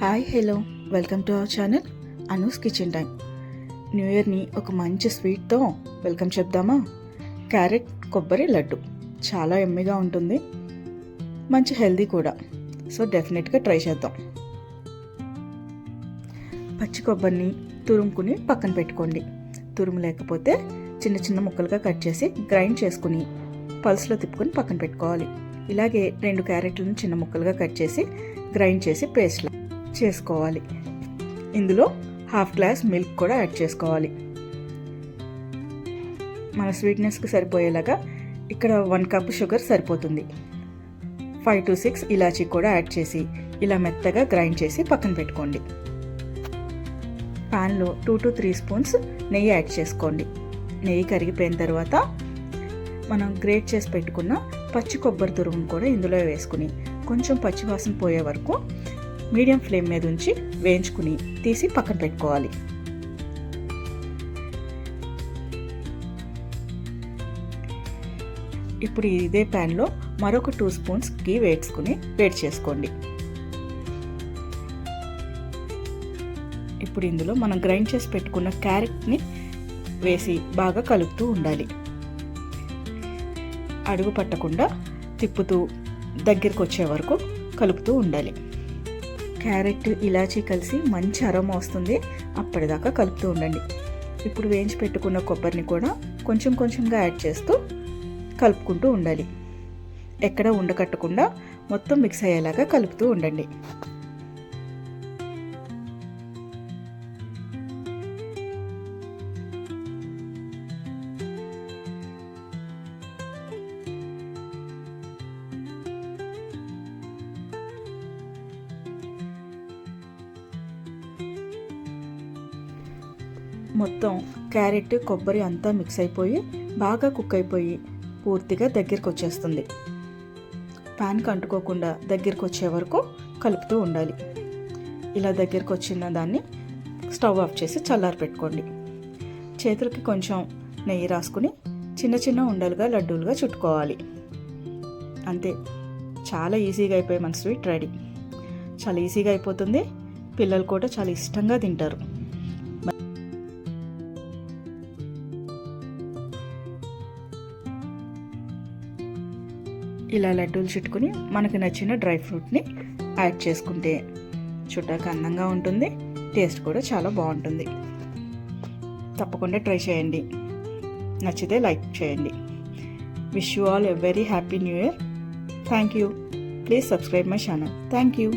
Hi hello welcome to our channel Anu's kitchen time. New ఇయర్ని ఒక మంచి స్వీట్తో వెల్కమ్ చెప్దామా? క్యారెట్ కొబ్బరి లడ్డు చాలా ఎమ్మిగా ఉంటుంది, మంచి హెల్దీ కూడా. సో డెఫినెట్గా ట్రై చేద్దాం. పచ్చి కొబ్బరిని తురుముకుని పక్కన పెట్టుకోండి. తురుము లేకపోతే చిన్న చిన్న ముక్కలుగా కట్ చేసి గ్రైండ్ చేసుకుని పల్స్లో తిప్పుకొని పక్కన పెట్టుకోవాలి. ఇలాగే 2 క్యారెట్లను చిన్న ముక్కలుగా కట్ చేసి గ్రైండ్ చేసి పేస్ట్ చేసుకోవాలి. ఇందులో 1/2 గ్లాస్ మిల్క్ కూడా యాడ్ చేసుకోవాలి. మన స్వీట్నెస్కి సరిపోయేలాగా ఇక్కడ 1 కప్ షుగర్ సరిపోతుంది. 5 to 6 ఇలాచీ కూడా యాడ్ చేసి ఇలా మెత్తగా గ్రైండ్ చేసి పక్కన పెట్టుకోండి. పాన్లో 2 to 3 స్పూన్స్ నెయ్యి యాడ్ చేసుకోండి. నెయ్యి కరిగిపోయిన తర్వాత మనం గ్రేట్ చేసి పెట్టుకున్న పచ్చి కొబ్బరి తురుమును కూడా ఇందులో వేసుకుని కొంచెం పచ్చివాసన పోయే వరకు మీడియం ఫ్లేమ్ మీద ఉంచి వేయించుకుని తీసి పక్కన పెట్టుకోవాలి. ఇప్పుడు ఇదే ప్యాన్లో మరొక 2 స్పూన్స్ గీ వేసుకుని వేడి చేసుకోండి. ఇప్పుడు ఇందులో మనం గ్రైండ్ చేసి పెట్టుకున్న క్యారెట్ని వేసి బాగా కలుపుతూ ఉండాలి. అడుగు పట్టకుండా తిప్పుతూ దగ్గరికి వచ్చే వరకు కలుపుతూ ఉండాలి. క్యారెట్ ఇలాచీ కలిసి మంచి అరోమా వస్తుంది, అప్పటిదాకా కలుపుతూ ఉండండి. ఇప్పుడు వేయించి పెట్టుకున్న కొబ్బరిని కూడా కొంచెం కొంచెంగా యాడ్ చేస్తూ కలుపుకుంటూ ఉండాలి. ఎక్కడ ఉండకట్టకుండా మొత్తం మిక్స్ అయ్యేలాగా కలుపుతూ ఉండండి. మొత్తం క్యారెట్ కొబ్బరి అంతా మిక్స్ అయిపోయి బాగా కుక్ అయిపోయి పూర్తిగా దగ్గరికి వచ్చేస్తుంది. ప్యాన్కి అంటుకోకుండా దగ్గరికి వచ్చే వరకు కలుపుతూ ఉండాలి. ఇలా దగ్గరికి వచ్చిన దాన్ని స్టవ్ ఆఫ్ చేసి చల్లారి పెట్టుకోండి. చేతులకి కొంచెం నెయ్యి రాసుకుని చిన్న చిన్న ఉండలుగా లడ్డూలుగా చుట్టుకోవాలి. అంతే, చాలా ఈజీగా అయిపోయి మన స్వీట్ రెడీ. చాలా ఈజీగా అయిపోతుంది, పిల్లలు కూడా చాలా ఇష్టంగా తింటారు. ఇలా లడ్డూలు చుట్టుకుని మనకు నచ్చిన డ్రై ఫ్రూట్ని యాడ్ చేసుకుంటే చూడటానికి అందంగా ఉంటుంది, టేస్ట్ కూడా చాలా బాగుంటుంది. తప్పకుండా ట్రై చేయండి. నచ్చితే లైక్ చేయండి. Wish you all a very happy new year. Thank you. Please subscribe my channel. Thank you.